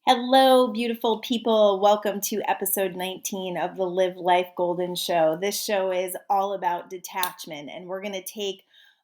Hello, beautiful people. Welcome to episode 19 of the Live Life Goldyn Show. This show is all about detachment, and we're going to take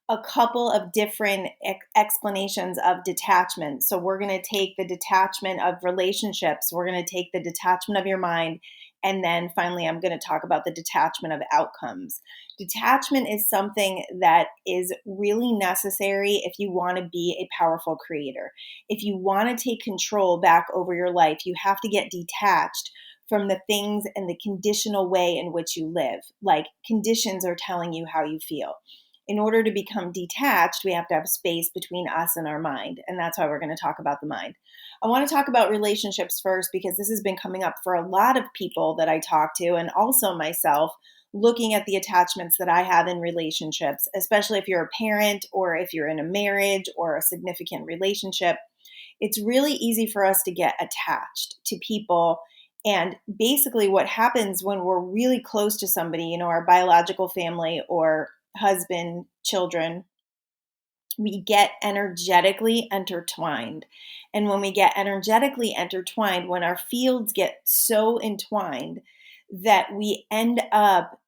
a couple of different explanations of detachment. So, we're going to take the detachment of relationships, we're going to take the detachment of your mind, and then finally, I'm going to talk about the detachment of outcomes. Detachment is something that is really necessary if you want to be a powerful creator. If you want to take control back over your life, you have to get detached from the things and the conditional way in which you live. Like conditions are telling you how you feel. In order to become detached, we have to have space between us and our mind. And that's why we're going to talk about the mind. I want to talk about relationships first because this has been coming up for a lot of people that I talk to and also myself, looking at the attachments that I have in relationships, especially if you're a parent or if you're in a marriage or a significant relationship. It's really easy for us to get attached to people. And basically, what happens when we're really close to somebody, our biological family or husband, children, we get energetically intertwined. And when we get energetically intertwined, when our fields get so entwined that we end up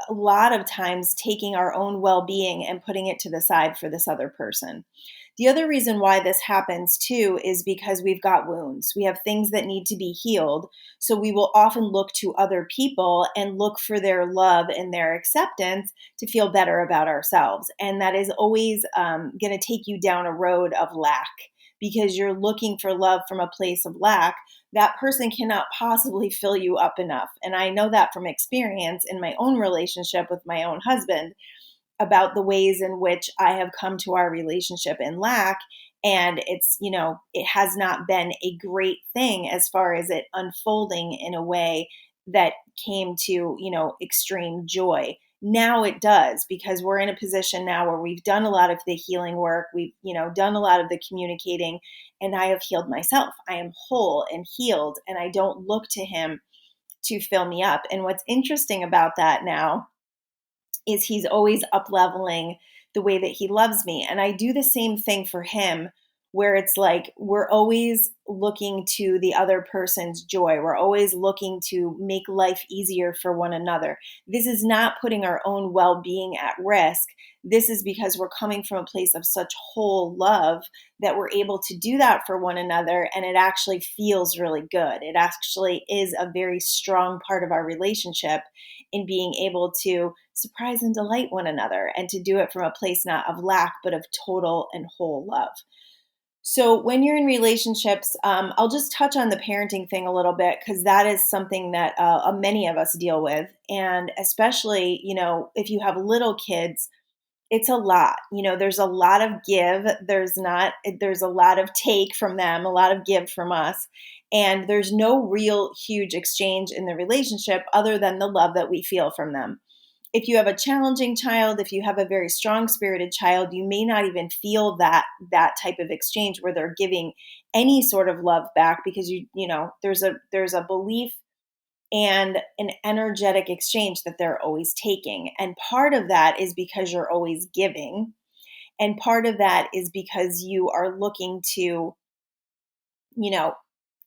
a lot of times taking our own well-being and putting it to the side for this other person. The other reason why this happens too is because we've got wounds. We have things that need to be healed. So we will often look to other people and look for their love and their acceptance to feel better about ourselves. And that is always going to take you down a road of lack because you're looking for love from a place of lack. That person cannot possibly fill you up enough. And I know that from experience in my own relationship with my own husband about the ways in which I have come to our relationship in lack. And it has not been a great thing as far as it unfolding in a way that came to, extreme joy. Now it does because we're in a position now where we've done a lot of the healing work. We've, done a lot of the communicating, and I have healed myself. I am whole and healed, and I don't look to him to fill me up. And what's interesting about that now is he's always up leveling the way that he loves me. And I do the same thing for him, where it's like we're always looking to the other person's joy. We're always looking to make life easier for one another. This is not putting our own well-being at risk. This is because we're coming from a place of such whole love that we're able to do that for one another. And it actually feels really good. It actually is a very strong part of our relationship in being able to surprise and delight one another and to do it from a place not of lack, but of total and whole love. So when you're in relationships, I'll just touch on the parenting thing a little bit because that is something that many of us deal with. And especially, if you have little kids, it's a lot. There's a lot of give. There's a lot of take from them, a lot of give from us. And there's no real huge exchange in the relationship other than the love that we feel from them. If you have a challenging child, if you have a very strong spirited child, you may not even feel that type of exchange where they're giving any sort of love back because there's a belief and an energetic exchange that they're always taking. And part of that is because you're always giving. And part of that is because you are looking to,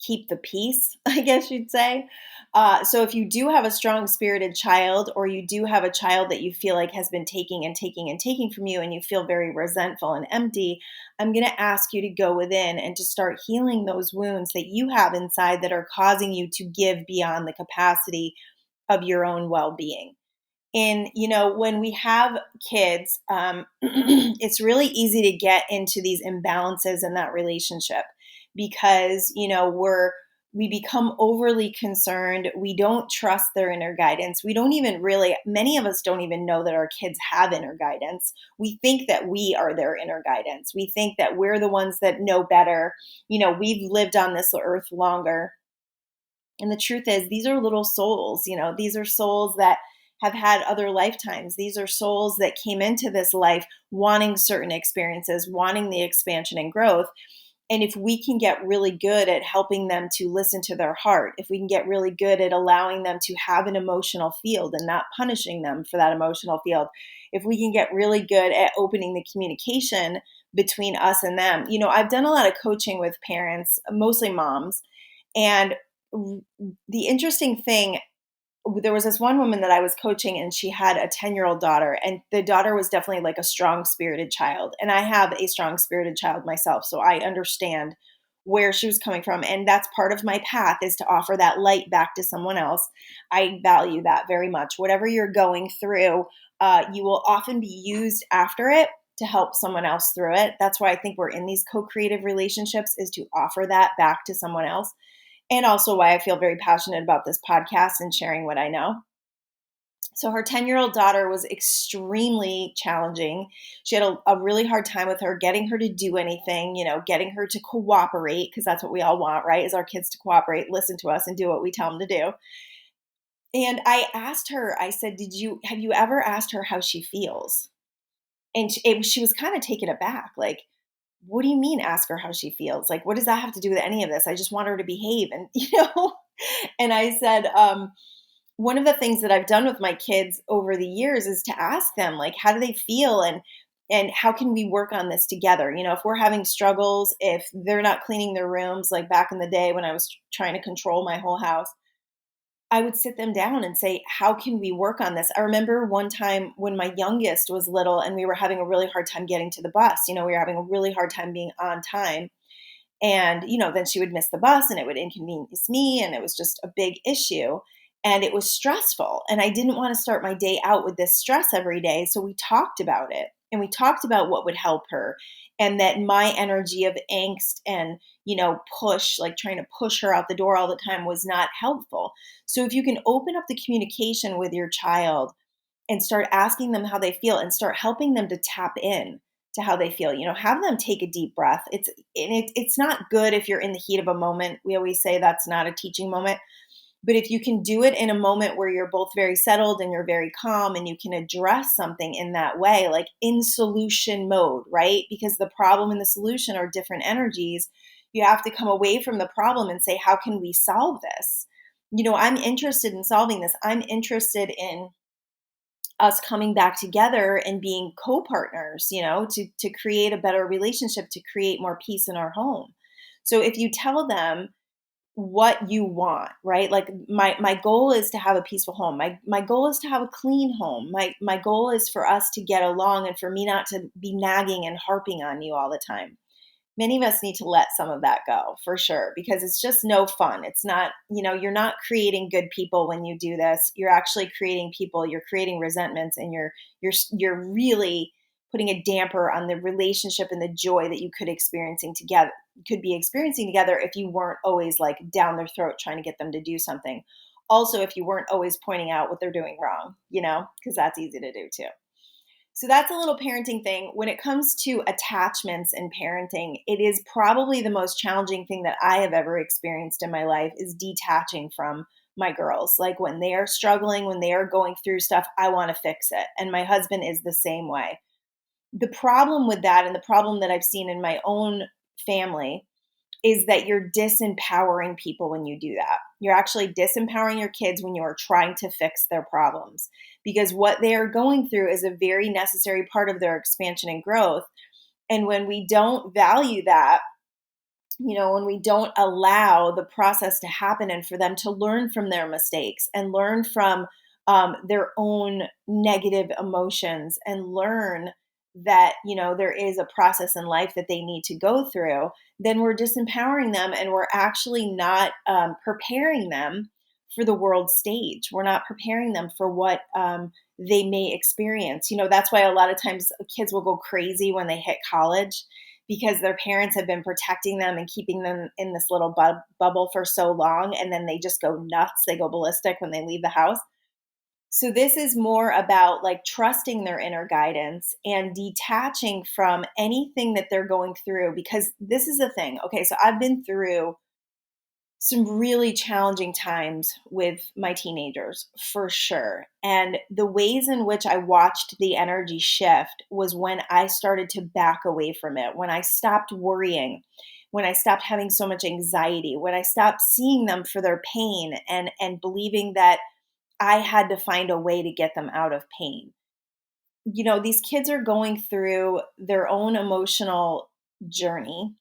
keep the peace, I guess you'd say. So if you do have a strong spirited child, or you do have a child that you feel like has been taking and taking and taking from you, and you feel very resentful and empty, I'm going to ask you to go within and to start healing those wounds that you have inside that are causing you to give beyond the capacity of your own well-being. And, when we have kids, it's really easy to get into these imbalances in that relationship because, we become overly concerned. We don't trust their inner guidance. We don't even really, many of us don't even know that our kids have inner guidance. We think that we are their inner guidance. We think that we're the ones that know better. We've lived on this earth longer. And the truth is, these are little souls. These are souls that have had other lifetimes. These are souls that came into this life wanting certain experiences, wanting the expansion and growth. And if we can get really good at helping them to listen to their heart, if we can get really good at allowing them to have an emotional field and not punishing them for that emotional field, if we can get really good at opening the communication between us and them. I've done a lot of coaching with parents, mostly moms. And the interesting thing, there was this one woman that I was coaching, and she had a 10-year-old daughter, and the daughter was definitely like a strong spirited child. And I have a strong spirited child myself, so I understand where she was coming from. And that's part of my path, is to offer that light back to someone else. I value that very much. Whatever you're going through, you will often be used after it to help someone else through it. That's why I think we're in these co-creative relationships, is to offer that back to someone else. And also why I feel very passionate about this podcast and sharing what I know. So her 10-year-old daughter was extremely challenging. She had a really hard time with her, getting her to do anything, getting her to cooperate, because that's what we all want, right? Is our kids to cooperate, listen to us, and do what we tell them to do. And I asked her, I said, have you ever asked her how she feels? And she was kind of taken aback, like, what do you mean ask her how she feels? Like, what does that have to do with any of this? I just want her to behave. And, and I said, one of the things that I've done with my kids over the years is to ask them, like, how do they feel? And how can we work on this together? If we're having struggles, if they're not cleaning their rooms, like back in the day when I was trying to control my whole house, I would sit them down and say, how can we work on this? I remember one time when my youngest was little and we were having a really hard time getting to the bus. We were having a really hard time being on time. And, then she would miss the bus and it would inconvenience me. And it was just a big issue. And it was stressful. And I didn't want to start my day out with this stress every day. So we talked about it, and we talked about what would help her, and that my energy of angst and, push, like trying to push her out the door all the time, was not helpful. So if you can open up the communication with your child and start asking them how they feel and start helping them to tap in to how they feel, have them take a deep breath. It's not good if you're in the heat of a moment. We always say that's not a teaching moment. But if you can do it in a moment where you're both very settled and you're very calm and you can address something in that way, like in solution mode, right? Because the problem and the solution are different energies. You have to come away from the problem and say, how can we solve this? I'm interested in solving this. I'm interested in us coming back together and being co-partners, to create a better relationship, to create more peace in our home. So if you tell them what you want, right? Like my goal is to have a peaceful home. My goal is to have a clean home. My goal is for us to get along and for me not to be nagging and harping on you all the time. Many of us need to let some of that go, for sure, because it's just no fun. It's not, you're not creating good people when you do this. You're actually creating people, you're creating resentments, and you're really putting a damper on the relationship and the joy that you could be experiencing together if you weren't always like down their throat trying to get them to do something. Also, if you weren't always pointing out what they're doing wrong, because that's easy to do too. So that's a little parenting thing. When it comes to attachments and parenting, it is probably the most challenging thing that I have ever experienced in my life, is detaching from my girls. Like when they are struggling, when they are going through stuff, I want to fix it. And my husband is the same way. The problem with that, and the problem that I've seen in my own family, is that you're disempowering people when you do that. You're actually disempowering your kids when you are trying to fix their problems, because what they are going through is a very necessary part of their expansion and growth. And when we don't value that, when we don't allow the process to happen and for them to learn from their mistakes and learn from their own negative emotions and learn that, there is a process in life that they need to go through, then we're disempowering them, and we're actually not preparing them for the world stage. We're not preparing them for what they may experience. That's why a lot of times kids will go crazy when they hit college, because their parents have been protecting them and keeping them in this little bubble for so long. And then they just go nuts. They go ballistic when they leave the house. So this is more about like trusting their inner guidance and detaching from anything that they're going through, because this is the thing. Okay, so I've been through some really challenging times with my teenagers, for sure. And the ways in which I watched the energy shift was when I started to back away from it, when I stopped worrying, when I stopped having so much anxiety, when I stopped seeing them for their pain and believing that I had to find a way to get them out of pain. these kids are going through their own emotional journey,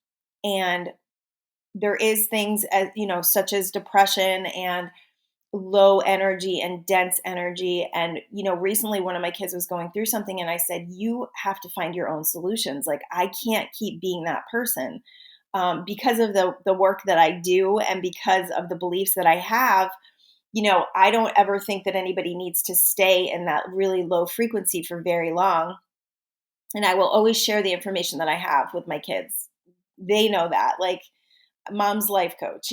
and there is things as, such as depression and low energy and dense energy. And, recently one of my kids was going through something and I said, you have to find your own solutions. Like, I can't keep being that person. Because of the work that I do and because of the beliefs that I have, I don't ever think that anybody needs to stay in that really low frequency for very long. And I will always share the information that I have with my kids. They know that, like, mom's life coach,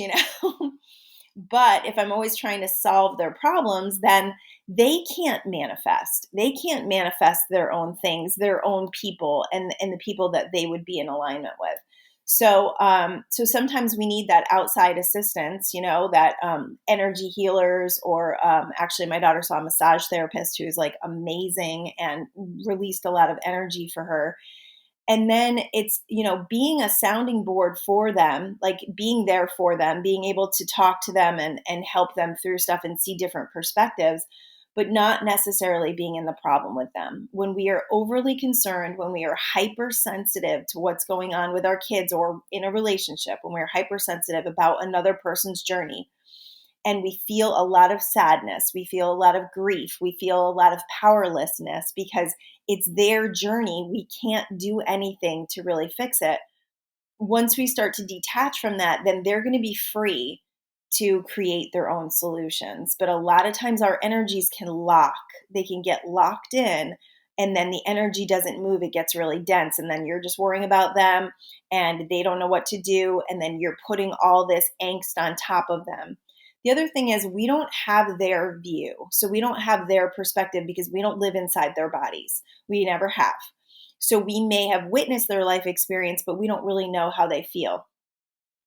But if I'm always trying to solve their problems, then they can't manifest. They can't manifest their own things, their own people, and the people that they would be in alignment with. So sometimes we need that outside assistance, that energy healers, or actually, my daughter saw a massage therapist who's like amazing and released a lot of energy for her. And then it's, being a sounding board for them, like being there for them, being able to talk to them and help them through stuff and see different perspectives, but not necessarily being in the problem with them. When we are overly concerned, when we are hypersensitive to what's going on with our kids or in a relationship, when we're hypersensitive about another person's journey, and we feel a lot of sadness, we feel a lot of grief, we feel a lot of powerlessness because it's their journey. We can't do anything to really fix it. Once we start to detach from that, then they're going to be free to create their own solutions. But a lot of times our energies can lock, they can get locked in. And then the energy doesn't move, it gets really dense. And then you're just worrying about them and they don't know what to do. And then you're putting all this angst on top of them. The other thing is, we don't have their view. So we don't have their perspective because we don't live inside their bodies. We never have. So we may have witnessed their life experience, but we don't really know how they feel.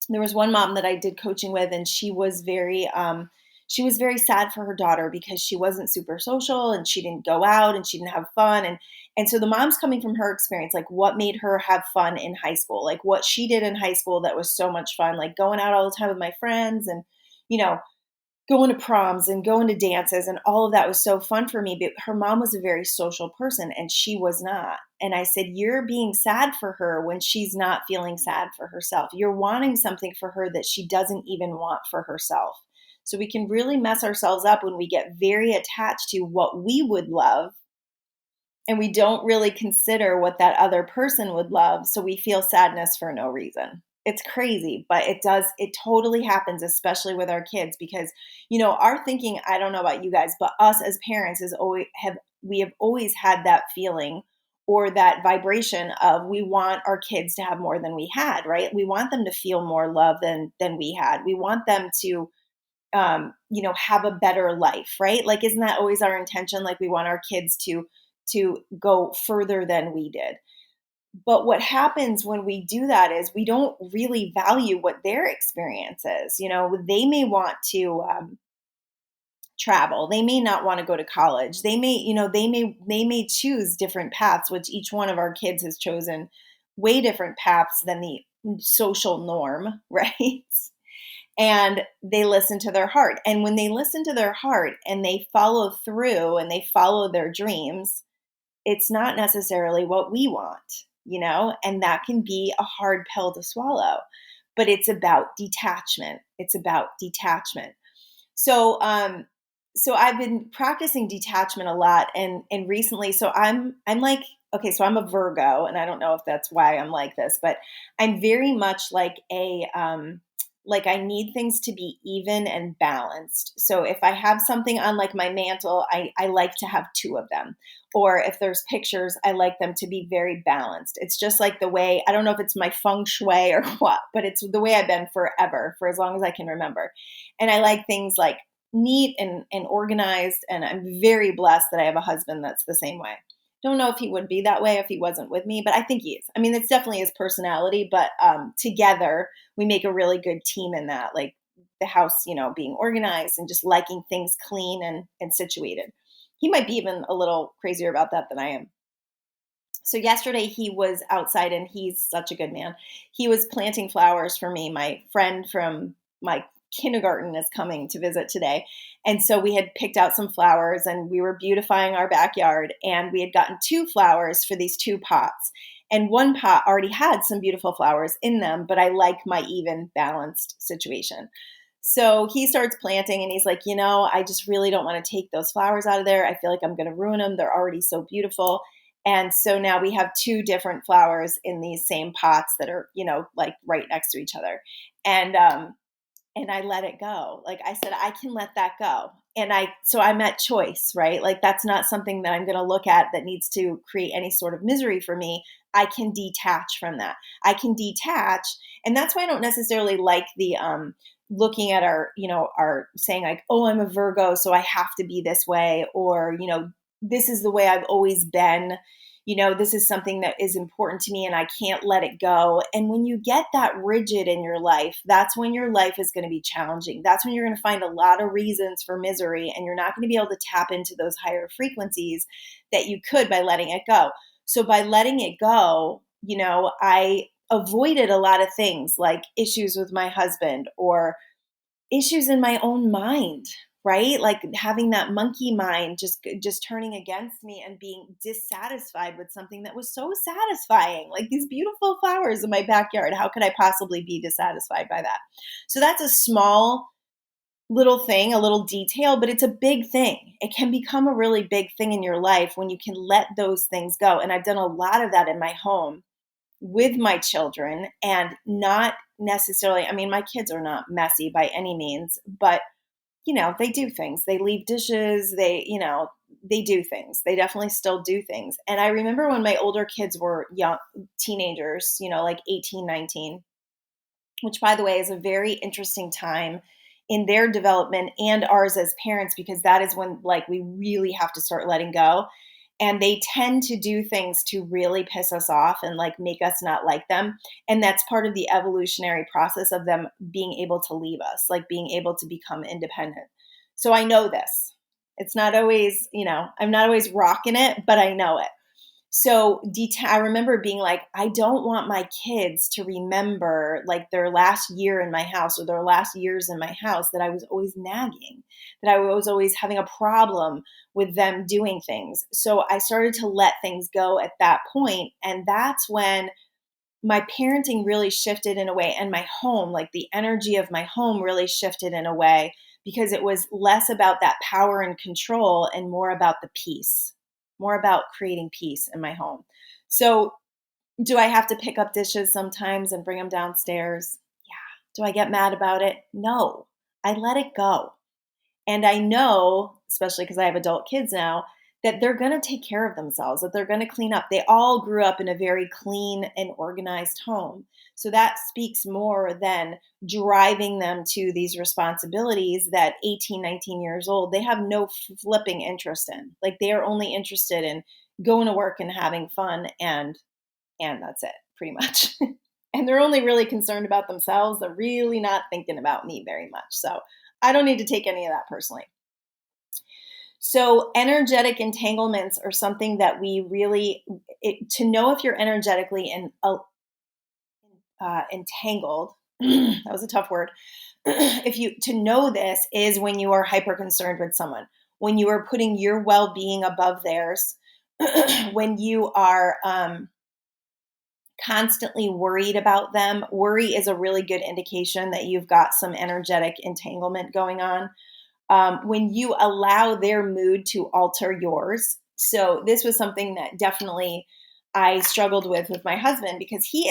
There was one mom that I did coaching with, and she was very sad for her daughter because she wasn't super social and she didn't go out and she didn't have fun. And so the mom's coming from her experience, like what made her have fun in high school, like what she did in high school that was so much fun, like going out all the time with my friends and, going to proms and going to dances, and all of that was so fun for me. But her mom was a very social person and she was not. And I said, you're being sad for her when she's not feeling sad for herself. You're wanting something for her that she doesn't even want for herself. So we can really mess ourselves up when we get very attached to what we would love and we don't really consider what that other person would love. So we feel sadness for no reason. It's crazy, but it totally happens, especially with our kids, because, our thinking, I don't know about you guys, but us as parents we have always had that feeling or that vibration of, we want our kids to have more than we had, right? We want them to feel more love than we had. We want them to, have a better life, right? Like, isn't that always our intention? Like, we want our kids to go further than we did. But what happens when we do that is we don't really value what their experience is. They may want to travel. They may not want to go to college. They may choose different paths, which each one of our kids has chosen way different paths than the social norm, right? And they listen to their heart. And when they listen to their heart and they follow through and they follow their dreams, it's not necessarily what we want, and that can be a hard pill to swallow, but it's about detachment. It's about detachment. So I've been practicing detachment a lot and recently, so I'm like, okay, so I'm a Virgo, and I don't know if that's why I'm like this, but I'm very much like like I need things to be even and balanced. So if I have something on like my mantle, I like to have two of them. Or if there's pictures, I like them to be very balanced. It's just like the way, I don't know if it's my feng shui or what, but it's the way I've been forever, for as long as I can remember. And I like things like neat and organized. And I'm very blessed that I have a husband that's the same way. Don't know if he would be that way if he wasn't with me, but I think he is. I mean, it's definitely his personality, but together we make a really good team in that, like the house, being organized and just liking things clean and situated. He might be even a little crazier about that than I am. So yesterday he was outside, and he's such a good man. He was planting flowers for me, my friend from my kindergarten is coming to visit today. And so we had picked out some flowers and we were beautifying our backyard, and we had gotten 2 flowers for these 2 pots. And one pot already had some beautiful flowers in them, but I like my even balanced situation. So he starts planting and he's like, I just really don't want to take those flowers out of there. I feel like I'm going to ruin them. They're already so beautiful. And so now we have 2 different flowers in these same pots that are, like right next to each other. And I let it go. Like I said, I can let that go. So I'm at choice, right? Like that's not something that I'm going to look at that needs to create any sort of misery for me. I can detach from that. I can detach. And that's why I don't necessarily like the, looking at our saying like, oh, I'm a Virgo, so I have to be this way. Or, this is the way I've always been. This is something that is important to me and I can't let it go. And when you get that rigid in your life, that's when your life is going to be challenging. That's when you're going to find a lot of reasons for misery, and you're not going to be able to tap into those higher frequencies that you could by letting it go. So by letting it go, I avoided a lot of things like issues with my husband or issues in my own mind, right? Like having that monkey mind just turning against me and being dissatisfied with something that was so satisfying, like these beautiful flowers in my backyard. How could I possibly be dissatisfied by that? So that's a small little thing, a little detail, but it's a big thing. It can become a really big thing in your life when you can let those things go. And I've done a lot of that in my home with my children, and not necessarily, my kids are not messy by any means, but they do things. They leave dishes. They do things. They definitely still do things. And I remember when my older kids were young teenagers, like 18, 19, which by the way is a very interesting time in their development and ours as parents, because that is when like we really have to start letting go. And they tend to do things to really piss us off and like make us not like them. And that's part of the evolutionary process of them being able to leave us, like being able to become independent. So I know this. It's not always, I'm not always rocking it, but I know it. So I remember being like, I don't want my kids to remember like their last year in my house or their last years in my house that I was always nagging, that I was always having a problem with them doing things. So I started to let things go at that point. And that's when my parenting really shifted in a way, and my home, like the energy of my home really shifted in a way, because it was less about that power and control and more about the peace. More about creating peace in my home. So do I have to pick up dishes sometimes and bring them downstairs? Yeah. Do I get mad about it? No. I let it go. And I know, especially because I have adult kids now, that they're going to take care of themselves, that they're going to clean up. They all grew up in a very clean and organized home. So that speaks more than driving them to these responsibilities that 18, 19 years old, they have no flipping interest in. Like they are only interested in going to work and having fun, and that's it, pretty much. And they're only really concerned about themselves. They're really not thinking about me very much. So I don't need to take any of that personally. So energetic entanglements are something that we really, to know if you're energetically entangled, that was a tough word. To know this is when you are hyper concerned with someone, when you are putting your well-being above theirs, when you are constantly worried about them. Worry is a really good indication that you've got some energetic entanglement going on. When you allow their mood to alter yours. So this was something that definitely I struggled with my husband, because he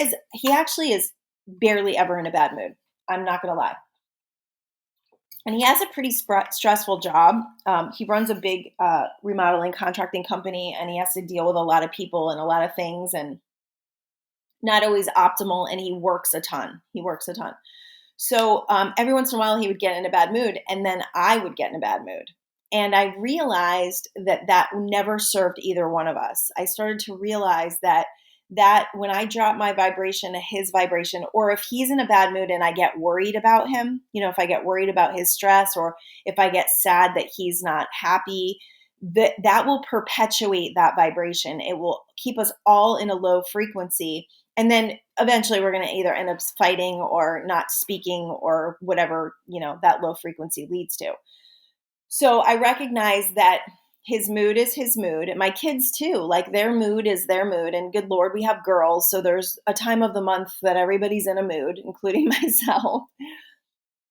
actually is barely ever in a bad mood. I'm not going to lie. And he has a pretty stressful job. He runs a big remodeling contracting company, and he has to deal with a lot of people and a lot of things, and not always optimal. And he works a ton. So every once in a while he would get in a bad mood, and then I would get in a bad mood. And I realized that never served either one of us. I started to realize that when I drop my vibration to his vibration, or if he's in a bad mood and I get worried about him, if I get worried about his stress, or if I get sad that he's not happy, that will perpetuate that vibration. It will keep us all in a low frequency. And then eventually we're going to either end up fighting or not speaking or whatever, that low frequency leads to. So I recognize that his mood is his mood, and my kids too, like their mood is their mood. And good Lord, we have girls. So there's a time of the month that everybody's in a mood, including myself.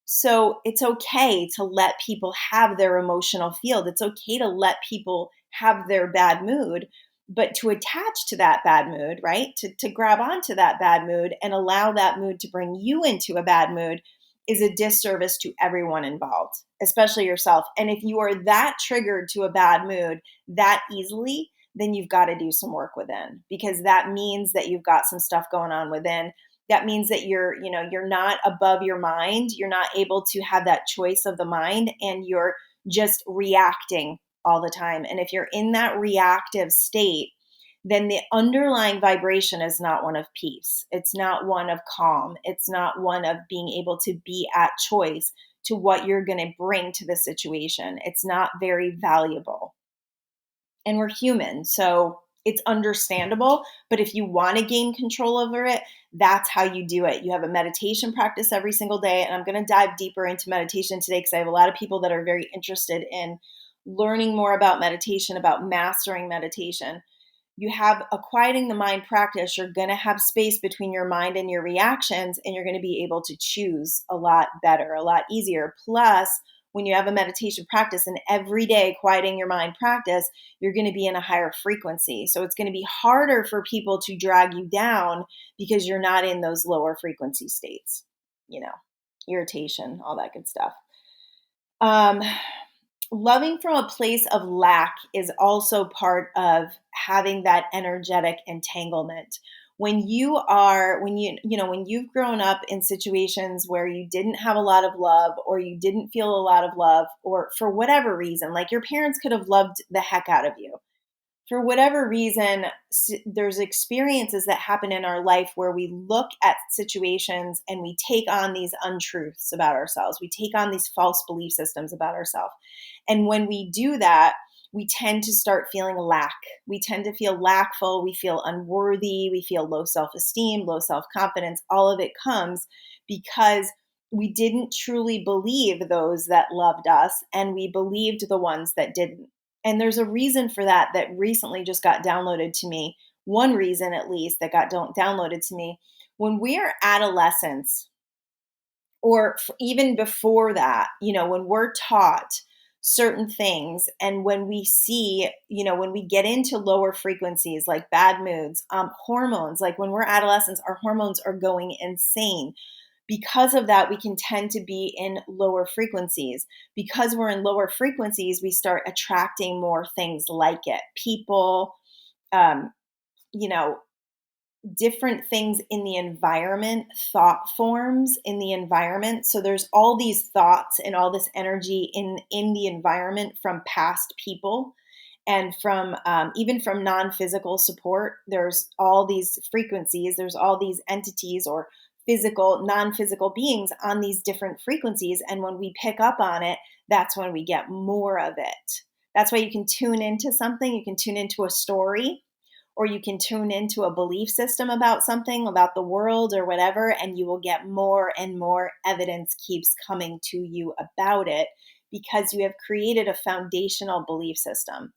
So it's okay to let people have their emotional field. It's okay to let people have their bad mood, but to attach to that bad mood, right? To grab onto that bad mood and allow that mood to bring you into a bad mood is a disservice to everyone involved, especially yourself. And if you are that triggered to a bad mood that easily, then you've got to do some work within, because that means that you've got some stuff going on within. That means that you're not above your mind. You're not able to have that choice of the mind, and you're just reacting all the time. And if you're in that reactive state, then the underlying vibration is not one of peace. It's not one of calm. It's not one of being able to be at choice to what you're going to bring to the situation. It's not very valuable. And we're human, so it's understandable. But if you want to gain control over it, that's how you do it. You have a meditation practice every single day. And I'm going to dive deeper into meditation today because I have a lot of people that are very interested in learning more about meditation, about mastering meditation. You have a quieting the mind practice. You're going to have space between your mind and your reactions, and you're going to be able to choose a lot better, a lot easier. Plus, when you have a meditation practice and every day quieting your mind practice, you're going to be in a higher frequency. So it's going to be harder for people to drag you down because you're not in those lower frequency states, irritation, all that good stuff. Loving from a place of lack is also part of having that energetic entanglement. When you've grown up in situations where you didn't have a lot of love, or you didn't feel a lot of love, or for whatever reason, like your parents could have loved the heck out of you. For whatever reason, there's experiences that happen in our life where we look at situations and we take on these untruths about ourselves. We take on these false belief systems about ourselves. And when we do that, we tend to start feeling lack. We tend to feel lackful. We feel unworthy. We feel low self-esteem, low self-confidence. All of it comes because we didn't truly believe those that loved us, and we believed the ones that didn't. And there's a reason for that recently just got downloaded to me. One reason, at least, that got downloaded to me. When we are adolescents, or even before that, when we're taught certain things, and when we see, when we get into lower frequencies like bad moods, hormones, like when we're adolescents, our hormones are going insane. Because of that, we can tend to be in lower frequencies. Because we're in lower frequencies, we start attracting more things like it. People, different things in the environment, thought forms in the environment. So there's all these thoughts and all this energy in the environment from past people, and from even from non-physical support. There's all these frequencies. There's all these entities or physical, non-physical beings on these different frequencies. And when we pick up on it, that's when we get more of it. That's why you can tune into something. You can tune into a story, or you can tune into a belief system about something, about the world or whatever, and you will get more and more evidence keeps coming to you about it, because you have created a foundational belief system.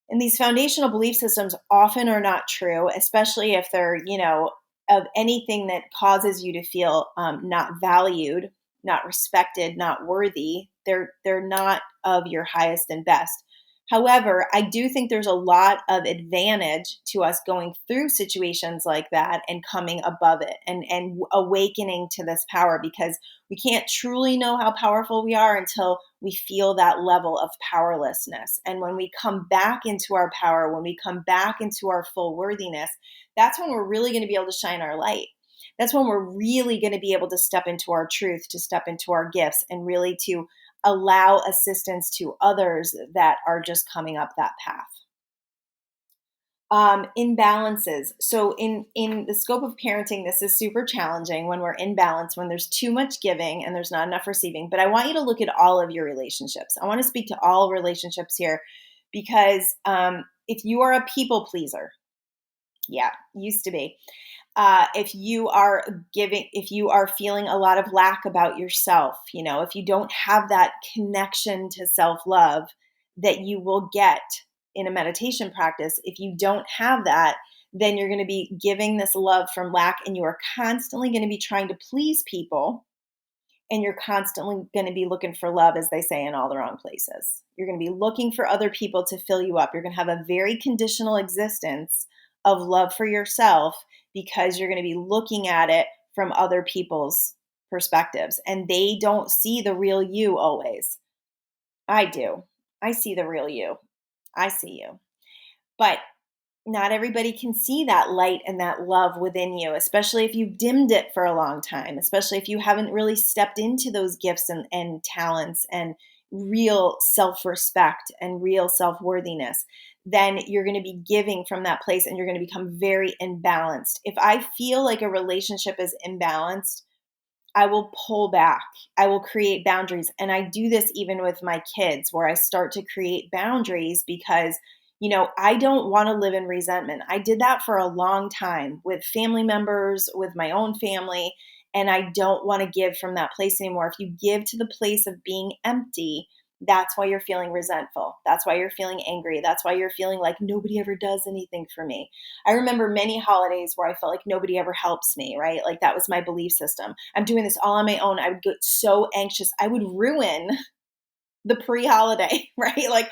And these foundational belief systems often are not true, especially if they're, of anything that causes you to feel not valued, not respected, not worthy. They're not of your highest and best. However, I do think there's a lot of advantage to us going through situations like that and coming above it and awakening to this power, because we can't truly know how powerful we are until we feel that level of powerlessness. And when we come back into our power, when we come back into our full worthiness, that's when we're really going to be able to shine our light. That's when we're really going to be able to step into our truth, to step into our gifts, and really to allow assistance to others that are just coming up that path. Imbalances. So in the scope of parenting, this is super challenging when we're in balance, when there's too much giving and there's not enough receiving. But I want you to look at all of your relationships. I want to speak to all relationships here, Because if you are a people pleaser, yeah, used to be. If you are if you are feeling a lot of lack about yourself, if you don't have that connection to self love that you will get in a meditation practice, if you don't have that, then you're going to be giving this love from lack, and you are constantly going to be trying to please people, and you're constantly going to be looking for love, as they say, in all the wrong places. You're going to be looking for other people to fill you up. You're going to have a very conditional existence of love for yourself, because you're going to be looking at it from other people's perspectives, and they don't see the real you always. I do. I see the real you. I see you. But not everybody can see that light and that love within you, especially if you've dimmed it for a long time, especially if you haven't really stepped into those gifts and talents and real self-respect and real self-worthiness. Then you're going to be giving from that place, and you're going to become very imbalanced. If I feel like a relationship is imbalanced, I will pull back. I will create boundaries. And I do this even with my kids, where I start to create boundaries because, I don't want to live in resentment. I did that for a long time with family members, with my own family, and I don't want to give from that place anymore. If you give to the place of being empty, that's why you're feeling resentful. That's why you're feeling angry. That's why you're feeling like nobody ever does anything for me. I remember many holidays where I felt like nobody ever helps me, right? Like that was my belief system. I'm doing this all on my own. I would get so anxious. I would ruin the pre-holiday, right? Like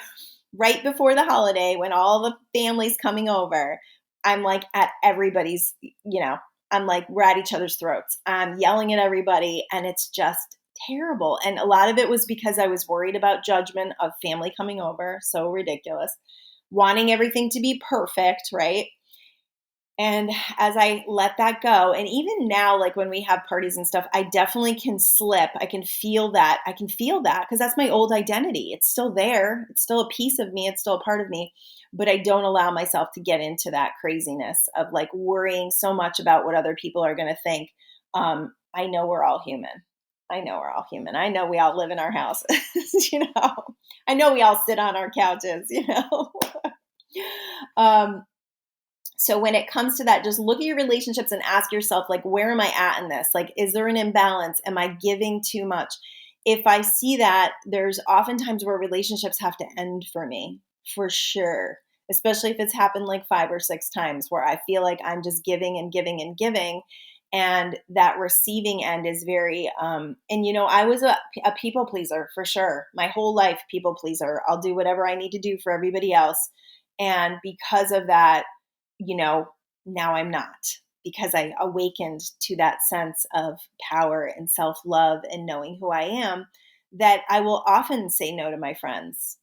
right before the holiday, when all the family's coming over, I'm like at everybody's, I'm like, we're at each other's throats. I'm yelling at everybody, and it's just terrible. And a lot of it was because I was worried about judgment of family coming over. So ridiculous. Wanting everything to be perfect, right? And as I let that go, and even now, like when we have parties and stuff, I definitely can slip. I can feel that. Because that's my old identity. It's still there. It's still a piece of me. It's still a part of me. But I don't allow myself to get into that craziness of like worrying so much about what other people are going to think. I know we're all human. I know we're all human. I know we all live in our houses, I know we all sit on our couches, um, so when it comes to that, just look at your relationships and ask yourself, like, where am I at in this? Like, is there an imbalance? Am I giving too much? If I see that, there's oftentimes where relationships have to end for me, for sure. Especially if it's happened like 5 or 6 times where I feel like I'm just giving and giving and giving. And that receiving end is very, I was a people pleaser for sure. My whole life, people pleaser. I'll do whatever I need to do for everybody else. And because of that, now I'm not, because I awakened to that sense of power and self-love and knowing who I am, that I will often say no to my friends.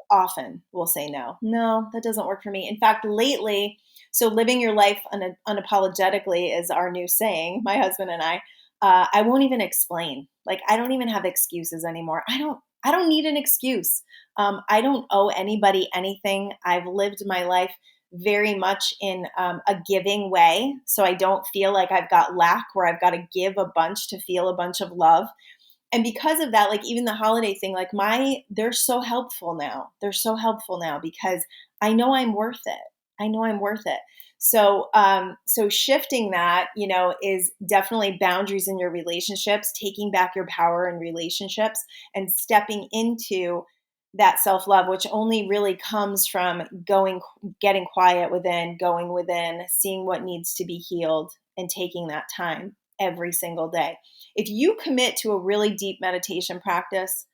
Often will say no. No, that doesn't work for me. In fact, lately, so living your life unapologetically is our new saying, my husband and I won't even explain. Like, I don't even have excuses anymore. I don't need an excuse. I don't owe anybody anything. I've lived my life very much in a giving way. So I don't feel like I've got lack where I've got to give a bunch to feel a bunch of love. And because of that, like even the holiday thing, like they're so helpful now. They're so helpful now because I know I'm worth it. I know I'm worth it. So, so shifting that, is definitely boundaries in your relationships, taking back your power in relationships and stepping into that self-love, which only really comes from getting quiet within, going within, seeing what needs to be healed, and taking that time every single day. If you commit to a really deep meditation practice,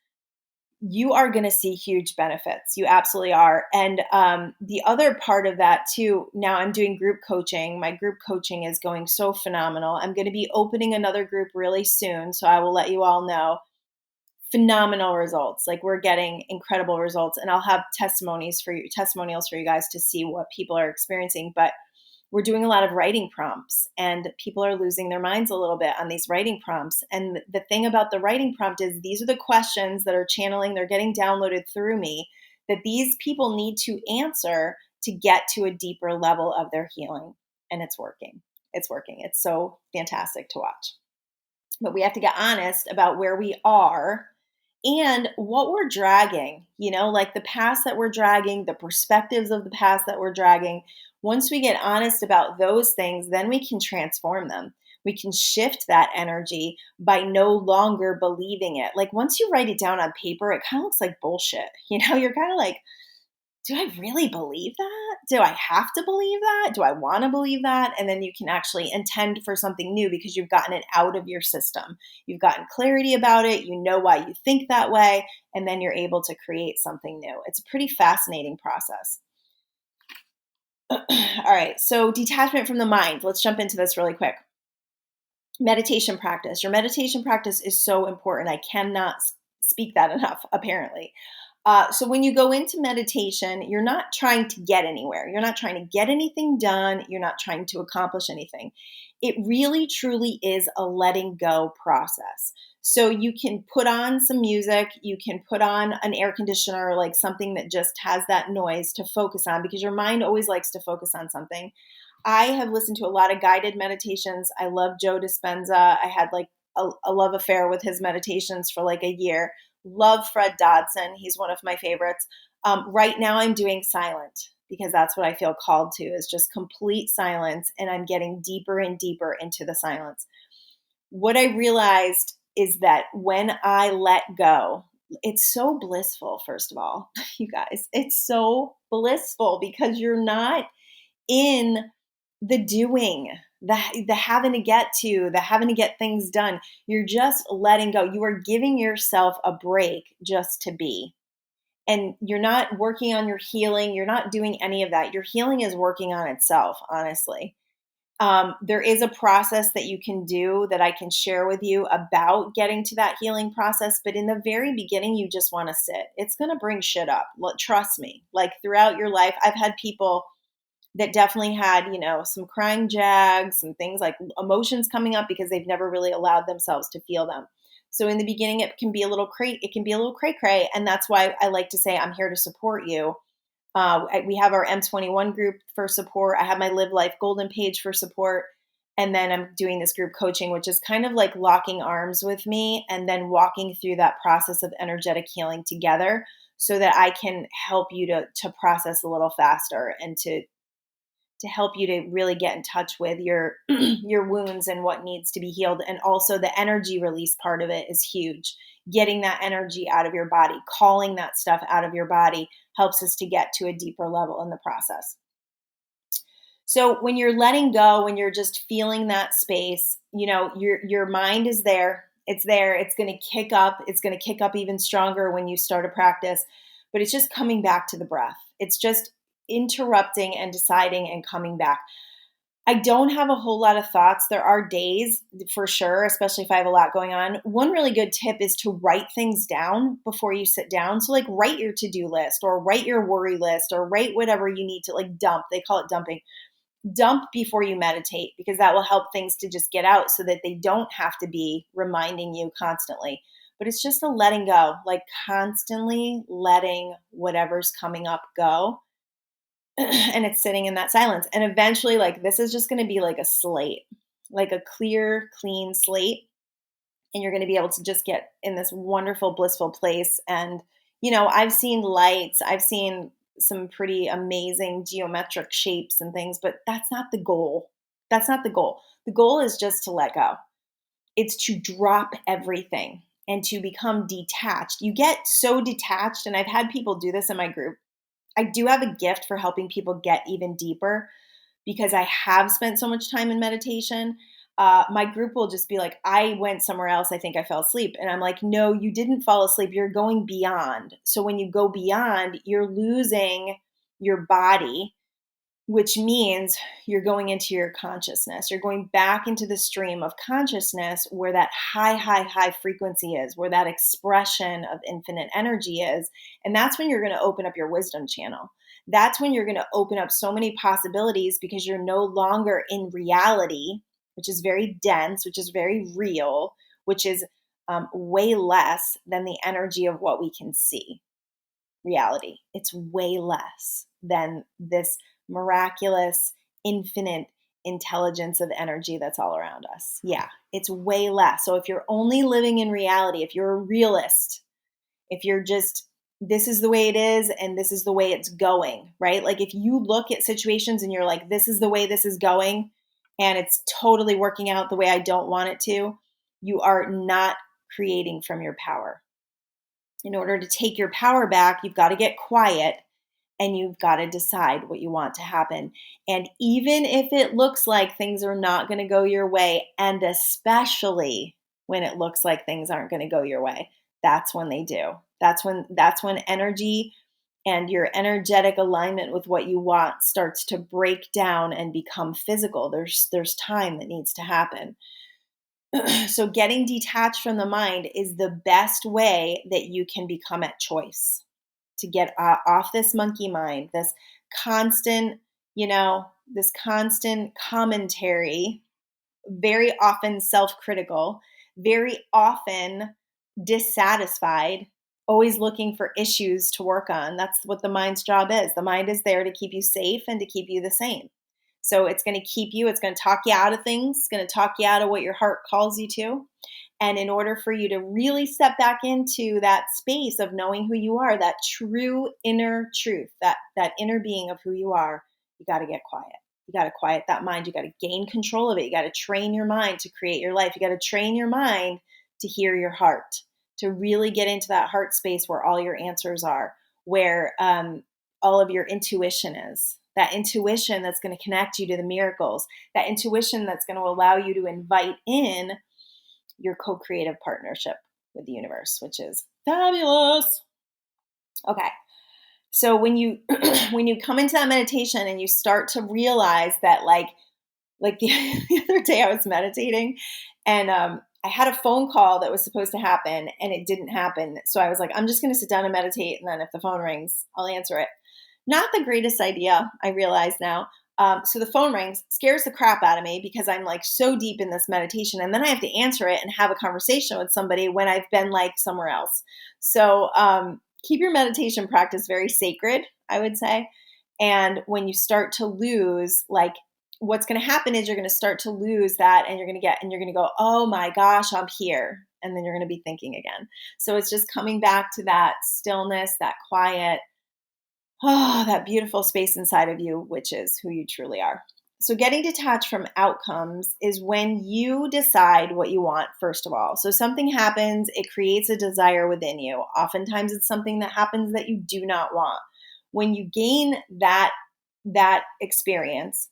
you are going to see huge benefits. You absolutely are. And the other part of that too, now I'm doing group coaching. My group coaching is going so phenomenal. I'm going to be opening another group really soon. So I will let you all know. Phenomenal results. Like we're getting incredible results, and I'll have testimonials for you guys to see what people are experiencing. But we're doing a lot of writing prompts, and people are losing their minds a little bit on these writing prompts. And the thing about the writing prompt is these are the questions that are channeling, they're getting downloaded through me that these people need to answer to get to a deeper level of their healing. And it's working. It's working. It's so fantastic to watch. But we have to get honest about where we are and what we're dragging, like the past that we're dragging, the perspectives of the past that we're dragging. Once we get honest about those things, then we can transform them. We can shift that energy by no longer believing it. Like once you write it down on paper, it kind of looks like bullshit. You're kind of like, do I really believe that? Do I have to believe that? Do I want to believe that? And then you can actually intend for something new because you've gotten it out of your system. You've gotten clarity about it. You know why you think that way. And then you're able to create something new. It's a pretty fascinating process. All right. So, detachment from the mind. Let's jump into this really quick. Meditation practice. Your meditation practice is so important. I cannot speak that enough, apparently. So when you go into meditation, you're not trying to get anywhere. You're not trying to get anything done. You're not trying to accomplish anything. It really, truly is a letting go process. So you can put on some music. You can put on an air conditioner, like something that just has that noise to focus on, because your mind always likes to focus on something. I have listened to a lot of guided meditations. I love Joe Dispenza. I had like a love affair with his meditations for like a year. Love Fred Dodson. He's one of my favorites. Right now I'm doing silent because that's what I feel called to, is just complete silence. And I'm getting deeper and deeper into the silence. What I realized is that when I let go, it's so blissful, first of all, you guys. It's so blissful because you're not in the doing, the having to the having to get things done. You're just letting go. You are giving yourself a break just to be. And you're not working on your healing. You're not doing any of that. Your healing is working on itself, honestly. There is a process that you can do that I can share with you about getting to that healing process. But in the very beginning, you just want to sit. It's going to bring shit up. Trust me. Like throughout your life, I've had people that definitely had, some crying jags, some things like emotions coming up because they've never really allowed themselves to feel them. So in the beginning, it can be a little cray cray. And that's why I like to say, I'm here to support you. We have our M21 group for support. I have my Live Life Goldyn page for support. And then I'm doing this group coaching, which is kind of like locking arms with me and then walking through that process of energetic healing together so that I can help you to process a little faster and to help you to really get in touch with your your wounds and what needs to be healed. And also the energy release part of it is huge. Getting that energy out of your body, calling that stuff out of your body helps us to get to a deeper level in the process. So when you're letting go, when you're just feeling that space, your mind is there. It's there. It's going to kick up. It's going to kick up even stronger when you start a practice, but it's just coming back to the breath. It's just interrupting and deciding and coming back. I don't have a whole lot of thoughts. There are days for sure, especially if I have a lot going on. One really good tip is to write things down before you sit down. So like write your to-do list or write your worry list or write whatever you need to, like dump. They call it dumping. Dump before you meditate, because that will help things to just get out so that they don't have to be reminding you constantly. But it's just a letting go, like constantly letting whatever's coming up go. And it's sitting in that silence. And eventually, like, this is just going to be like a slate, like a clear, clean slate. And you're going to be able to just get in this wonderful, blissful place. And, I've seen lights, I've seen some pretty amazing geometric shapes and things, but that's not the goal. That's not the goal. The goal is just to let go. It's to drop everything and to become detached. You get so detached. And I've had people do this in my group. I do have a gift for helping people get even deeper because I have spent so much time in meditation. My group will just be like, I went somewhere else. I think I fell asleep. And I'm like, no, you didn't fall asleep. You're going beyond. So when you go beyond, you're losing your body, which means you're going into your consciousness. You're going back into the stream of consciousness where that high, high, high frequency is, where that expression of infinite energy is. And that's when you're going to open up your wisdom channel. That's when you're going to open up so many possibilities because you're no longer in reality, which is very dense, which is very real, which is way less than the energy of what we can see. Reality. It's way less than this miraculous, infinite intelligence of energy that's all around us. Yeah, it's way less. So if you're only living in reality, if you're a realist, If you're just, this is the way it is and this is the way it's going, right? Like if you look at situations and you're like, this is the way this is going and it's totally working out the way I don't want it to, you are not creating from your power. In order to take your power back, you've got to get quiet and you've got to decide what you want to happen. And even if it looks like things are not going to go your way, and especially when it looks like things aren't going to go your way, that's when they do. That's when energy and your energetic alignment with what you want starts to break down and become physical. There's time that needs to happen. So getting detached from the mind is the best way that you can become at choice, to get off this monkey mind, this constant, this constant commentary, very often self-critical, very often dissatisfied, always looking for issues to work on. That's what the mind's job is. The mind is there to keep you safe and to keep you the same. So it's going to keep you, it's going to talk you out of things, it's going to talk you out of what your heart calls you to. And in order for you to really step back into that space of knowing who you are, that true inner truth, that inner being of who you are, you got to get quiet. You got to quiet that mind. You got to gain control of it. You got to train your mind to create your life. You got to train your mind to hear your heart, to really get into that heart space where all your answers are, where all of your intuition is. That intuition that's going to connect you to the miracles. That intuition that's going to allow you to invite in your co-creative partnership with the universe, which is fabulous. Okay. So when you when you come into that meditation and you start to realize that like the other day I was meditating and I had a phone call that was supposed to happen and it didn't happen. So I was like, I'm just going to sit down and meditate. And then if the phone rings, I'll answer it. Not the greatest idea, I realize now. So the phone rings, scares the crap out of me because I'm like so deep in this meditation. And then I have to answer it and have a conversation with somebody when I've been like somewhere else. So keep your meditation practice very sacred, I would say. And when you start to lose, like what's going to happen is you're going to start to lose that and you're going to go, oh my gosh, I'm here. And then you're going to be thinking again. So it's just coming back to that stillness, that quiet, that beautiful space inside of you, which is who you truly are. So getting detached from outcomes is when you decide what you want, first of all. So something happens, it creates a desire within you. Oftentimes it's something that happens that you do not want. When you gain that experience,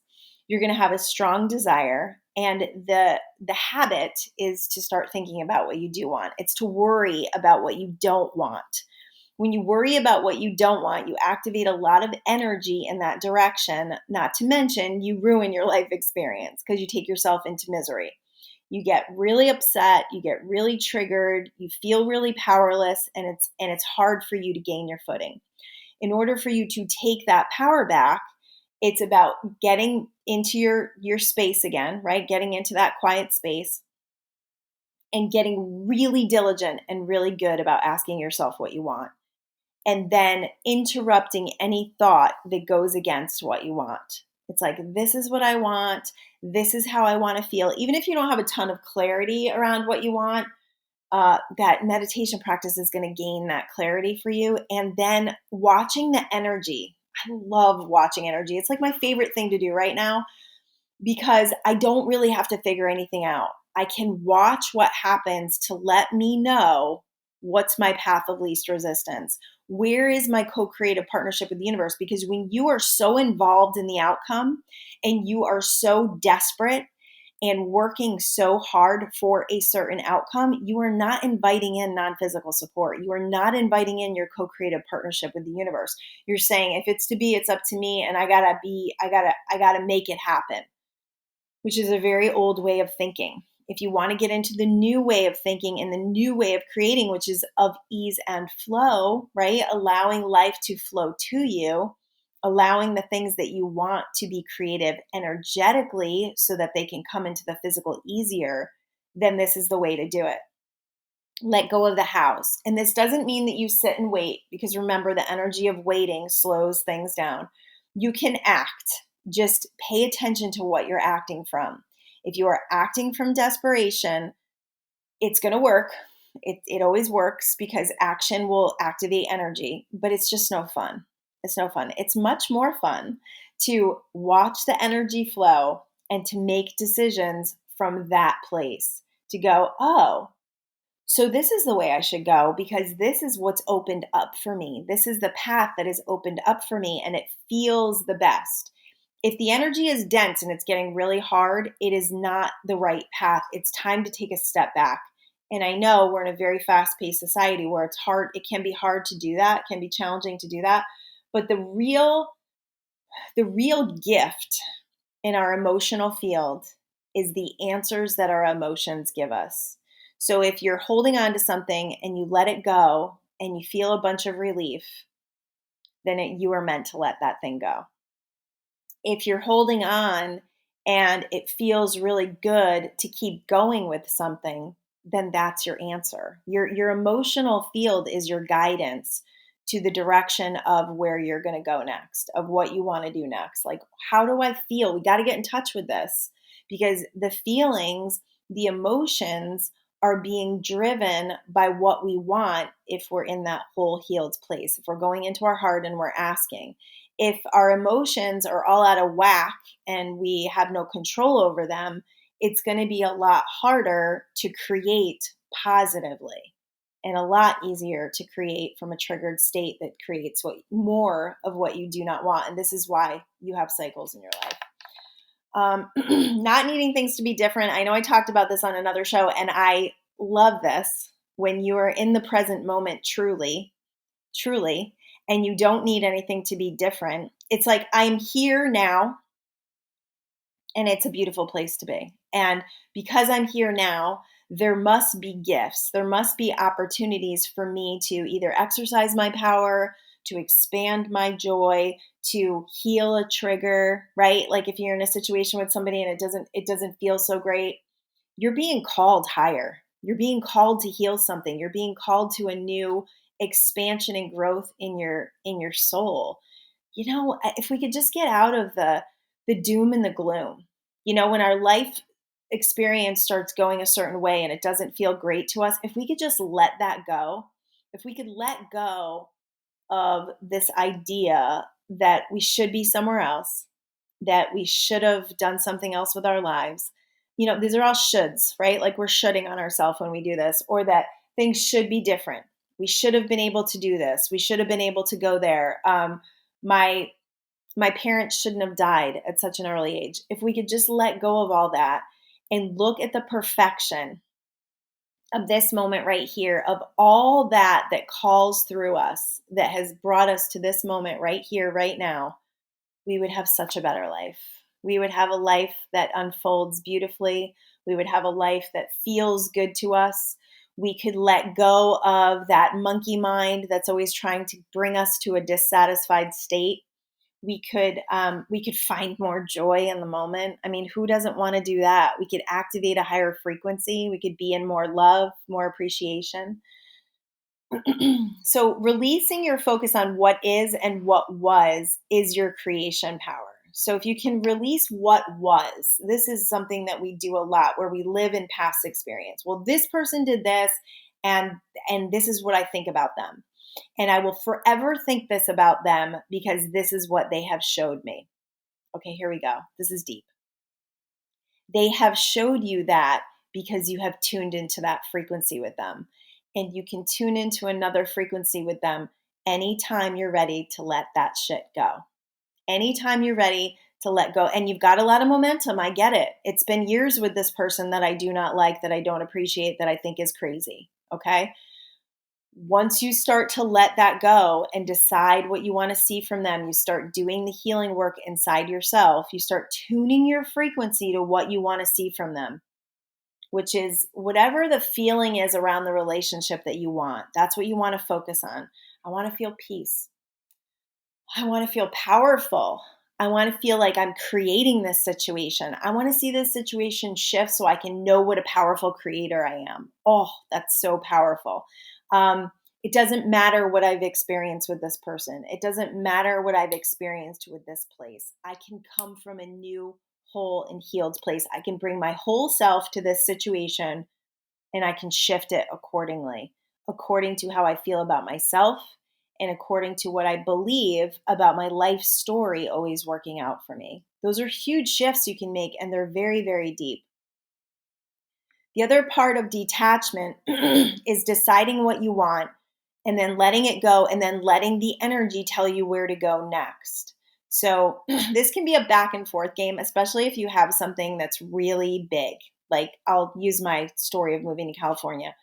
you're going to have a strong desire. And the habit is to start thinking about what you do want. It's to worry about what you don't want. When you worry about what you don't want, you activate a lot of energy in that direction, not to mention you ruin your life experience because you take yourself into misery. You get really upset, you get really triggered, you feel really powerless, and it's hard for you to gain your footing. In order for you to take that power back, it's about getting into your space again, right? Getting into that quiet space and getting really diligent and really good about asking yourself what you want. And then interrupting any thought that goes against what you want. It's like, this is what I want. This is how I want to feel. Even if you don't have a ton of clarity around what you want, that meditation practice is going to gain that clarity for you. And then watching the energy. I love watching energy. It's like my favorite thing to do right now because I don't really have to figure anything out. I can watch what happens to let me know what's my path of least resistance. Where is my co-creative partnership with the universe? Because when you are so involved in the outcome and you are so desperate and working so hard for a certain outcome, you are not inviting in non-physical support. You are not inviting in your co-creative partnership with the universe. You're saying, if it's to be, it's up to me, and I gotta make it happen, which is a very old way of thinking. If you want to get into the new way of thinking and the new way of creating, which is of ease and flow, right? Allowing life to flow to you, allowing the things that you want to be creative energetically so that they can come into the physical easier, then this is the way to do it. Let go of the house. And this doesn't mean that you sit and wait, because remember, the energy of waiting slows things down. You can act. Just pay attention to what you're acting from. If you are acting from desperation, it's going to work. It always works because action will activate energy, but it's just no fun. It's no fun. It's much more fun to watch the energy flow and to make decisions from that place, to go, oh, so this is the way I should go because this is what's opened up for me. This is the path that is opened up for me and it feels the best. If the energy is dense and it's getting really hard, it is not the right path. It's time to take a step back. And I know we're in a very fast-paced society where it's hard, it can be hard to do that, it can be challenging to do that. But the real gift in our emotional field is the answers that our emotions give us. So if you're holding on to something and you let it go and you feel a bunch of relief, then you are meant to let that thing go. If you're holding on and it feels really good to keep going with something, then that's your answer. Your emotional field is your guidance to the direction of where you're going to go next, of what you want to do next. Like, how do I feel? We got to get in touch with this because the feelings, the emotions are being driven by what we want if we're in that whole healed place. If we're going into our heart and we're asking. If our emotions are all out of whack and we have no control over them, it's going to be a lot harder to create positively and a lot easier to create from a triggered state that creates more of what you do not want. And this is why you have cycles in your life. Not needing things to be different. I know I talked about this on another show, and I love this. When you are in the present moment, truly, and you don't need anything to be different. It's like, I'm here now, and it's a beautiful place to be. And because I'm here now, there must be gifts. There must be opportunities for me to either exercise my power, to expand my joy, to heal a trigger, right? Like if you're in a situation with somebody and it doesn't feel so great, you're being called higher. You're being called to heal something. You're being called to a new expansion and growth in your soul. You know, if we could just get out of the doom and the gloom. You know, when our life experience starts going a certain way and it doesn't feel great to us, if we could just let that go, if we could let go of this idea that we should be somewhere else, that we should have done something else with our lives. You know, these are all shoulds, right? Like we're shoulding on ourselves when we do this, or that things should be different. We should have been able to do this. We should have been able to go there. My parents shouldn't have died at such an early age. If we could just let go of all that and look at the perfection of this moment right here, of all that calls through us, that has brought us to this moment right here, right now, we would have such a better life. We would have a life that unfolds beautifully. We would have a life that feels good to us. We could let go of that monkey mind that's always trying to bring us to a dissatisfied state. We could find more joy in the moment. I mean, who doesn't want to do that? We could activate a higher frequency. We could be in more love, more appreciation. So releasing your focus on what is and what was is your creation power. So if you can release what was, this is something that we do a lot where we live in past experience. Well, this person did this and this is what I think about them. And I will forever think this about them because this is what they have showed me. Okay, here we go. This is deep. They have showed you that because you have tuned into that frequency with them. And you can tune into another frequency with them anytime you're ready to let that shit go. Anytime you're ready to let go. And you've got a lot of momentum. I get it. It's been years with this person that I do not like, that I don't appreciate, that I think is crazy. Okay? Once you start to let that go and decide what you want to see from them, you start doing the healing work inside yourself. You start tuning your frequency to what you want to see from them, which is whatever the feeling is around the relationship that you want. That's what you want to focus on. I want to feel peace. I want to feel powerful. I want to feel like I'm creating this situation. I want to see this situation shift so I can know what a powerful creator I am. Oh, that's so powerful. It doesn't matter what I've experienced with this person. It doesn't matter what I've experienced with this place. I can come from a new, whole, and healed place. I can bring my whole self to this situation and I can shift it accordingly, according to how I feel about myself and according to what I believe about my life story always working out for me. Those are huge shifts you can make, and they're very, very deep. The other part of detachment is deciding what you want and then letting it go and then letting the energy tell you where to go next. So this can be a back and forth game, especially if you have something that's really big. Like I'll use my story of moving to California.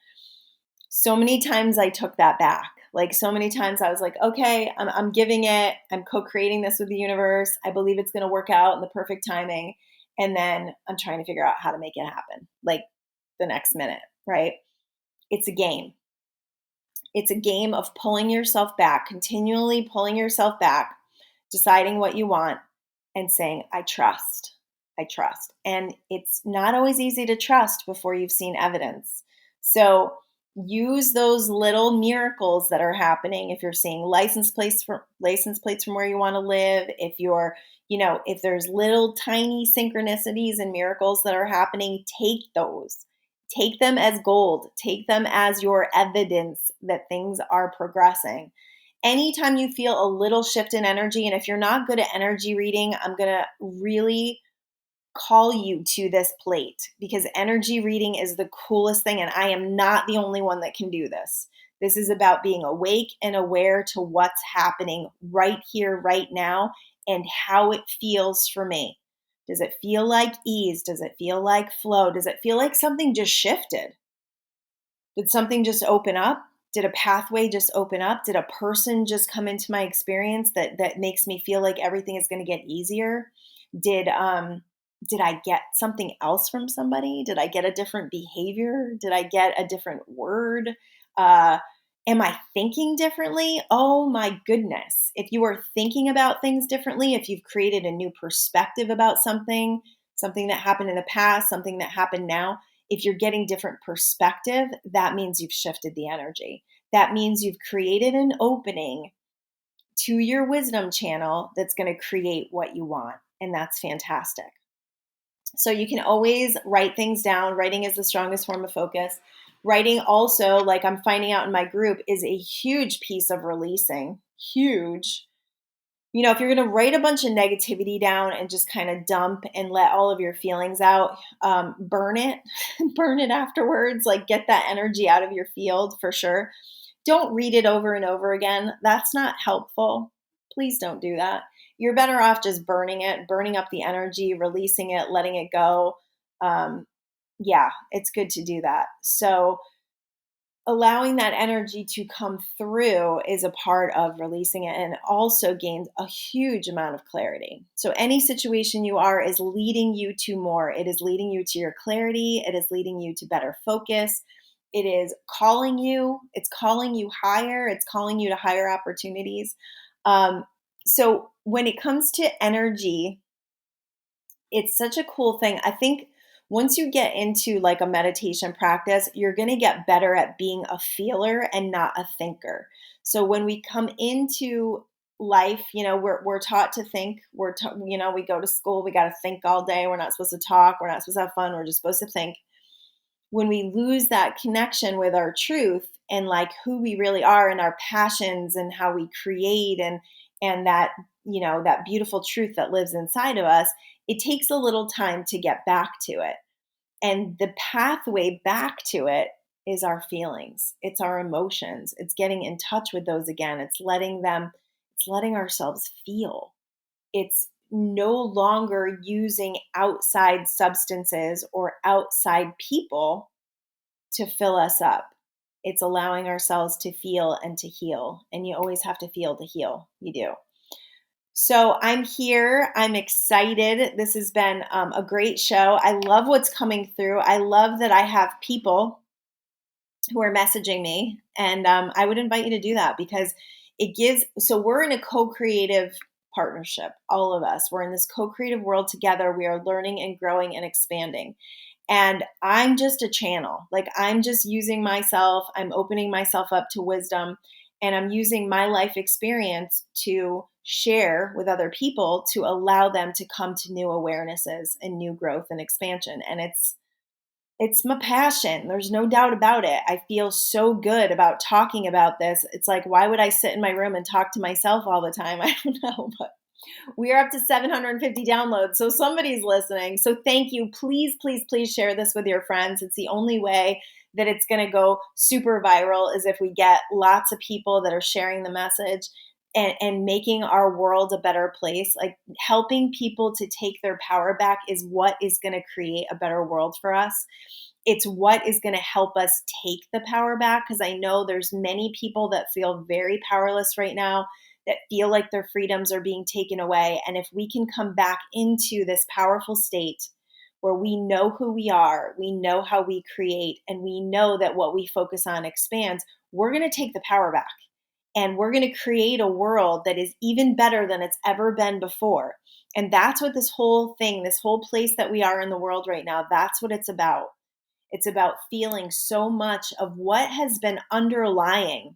So many times I took that back. Like so many times I was like, okay, I'm giving it. I'm co-creating this with the universe. I believe it's going to work out in the perfect timing. And then I'm trying to figure out how to make it happen. Like the next minute, right? It's a game. It's a game of pulling yourself back, continually pulling yourself back, deciding what you want, and saying, I trust. I trust. And it's not always easy to trust before you've seen evidence. So use those little miracles that are happening. If you're seeing license plates from where you want to live, if there's little tiny synchronicities and miracles that are happening, take those. Take them as gold. Take them as your evidence that things are progressing. Anytime you feel a little shift in energy, and if you're not good at energy reading, I'm going to really call you to this plate, because energy reading is the coolest thing, and I am not the only one that can do this. This is about being awake and aware to what's happening right here, right now, and how it feels for me. Does it feel like ease? Does it feel like flow? Does it feel like something just shifted? Did something just open up? Did a pathway just open up? Did a person just come into my experience that makes me feel like everything is going to get easier? Did I get something else from somebody? Did I get a different behavior? Did I get a different word? Am I thinking differently? Oh my goodness. If you are thinking about things differently, if you've created a new perspective about something that happened in the past, something that happened now, if you're getting different perspective, that means you've shifted the energy. That means you've created an opening to your wisdom channel that's going to create what you want. And that's fantastic. So you can always write things down. Writing is the strongest form of focus. Writing also, like I'm finding out in my group, is a huge piece of releasing. Huge. If you're going to write a bunch of negativity down and just kind of dump and let all of your feelings out, burn it, burn it afterwards, like get that energy out of your field for sure. Don't read it over and over again. That's not helpful. Please don't do that. You're better off just burning it, burning up the energy, releasing it, letting it go. Yeah, it's good to do that. So allowing that energy to come through is a part of releasing it, and also gains a huge amount of clarity. So any situation you are is leading you to more. It is leading you to your clarity. It is leading you to better focus. It is calling you. It's calling you higher. It's calling you to higher opportunities. So when it comes to energy, it's such a cool thing. I think once you get into like a meditation practice, you're going to get better at being a feeler and not a thinker. So when we come into life, we're taught to think. We go to school, we got to think all day. We're not supposed to talk. We're not supposed to have fun. We're just supposed to think. When we lose that connection with our truth and like who we really are and our passions and how we create and that, that beautiful truth that lives inside of us, it takes a little time to get back to it. And the pathway back to it is our feelings. It's our emotions. It's getting in touch with those again. It's letting ourselves feel. It's no longer using outside substances or outside people to fill us up. It's allowing ourselves to feel and to heal. And you always have to feel to heal. You do. So I'm here. I'm excited. This has been a great show. I love what's coming through. I love that I have people who are messaging me. And I would invite you to do that, because so we're in a co-creative partnership, all of us. We're in this co-creative world together. We are learning and growing and expanding. And I'm just a channel. Like I'm just using myself. I'm opening myself up to wisdom. And I'm using my life experience to share with other people to allow them to come to new awarenesses and new growth and expansion. And It's my passion. There's no doubt about it. I feel so good about talking about this. It's like, why would I sit in my room and talk to myself all the time? I don't know, but we are up to 750 downloads. So somebody's listening. So thank you. Please, please, please share this with your friends. It's the only way that it's going to go super viral is if we get lots of people that are sharing the message and making our world a better place. Like helping people to take their power back is what is going to create a better world for us. It's what is going to help us take the power back, because I know there's many people that feel very powerless right now, that feel like their freedoms are being taken away. And if we can come back into this powerful state where we know who we are, we know how we create, and we know that what we focus on expands, we're going to take the power back. And we're going to create a world that is even better than it's ever been before. And that's what this whole thing, this whole place that we are in the world right now, that's what it's about. It's about feeling so much of what has been underlying,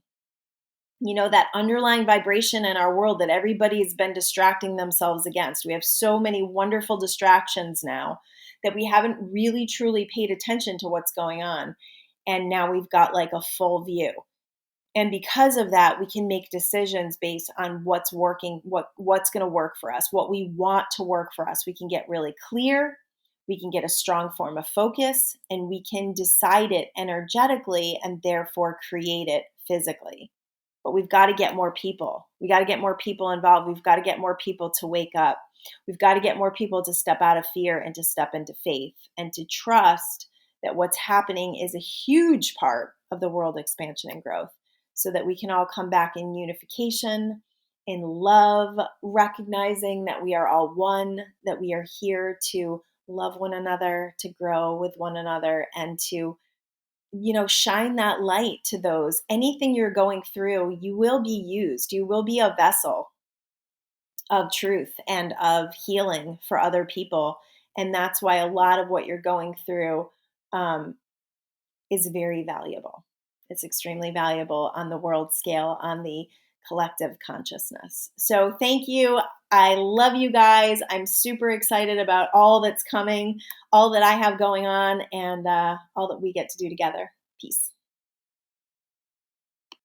that underlying vibration in our world that everybody's been distracting themselves against. We have so many wonderful distractions now that we haven't really truly paid attention to what's going on. And now we've got like a full view. And because of that, we can make decisions based on what's working, what's going to work for us, what we want to work for us. We can get really clear. We can get a strong form of focus, and we can decide it energetically and therefore create it physically. But we've got to get more people. We got to get more people involved. We've got to get more people to wake up. We've got to get more people to step out of fear and to step into faith and to trust that what's happening is a huge part of the world expansion and growth, so that we can all come back in unification, in love, recognizing that we are all one, that we are here to love one another, to grow with one another, and to shine that light to those. Anything you're going through, you will be used. You will be a vessel of truth and of healing for other people. And that's why a lot of what you're going through is very valuable. It's extremely valuable on the world scale, on the collective consciousness. So thank you. I love you guys. I'm super excited about all that's coming, all that I have going on, and all that we get to do together. Peace.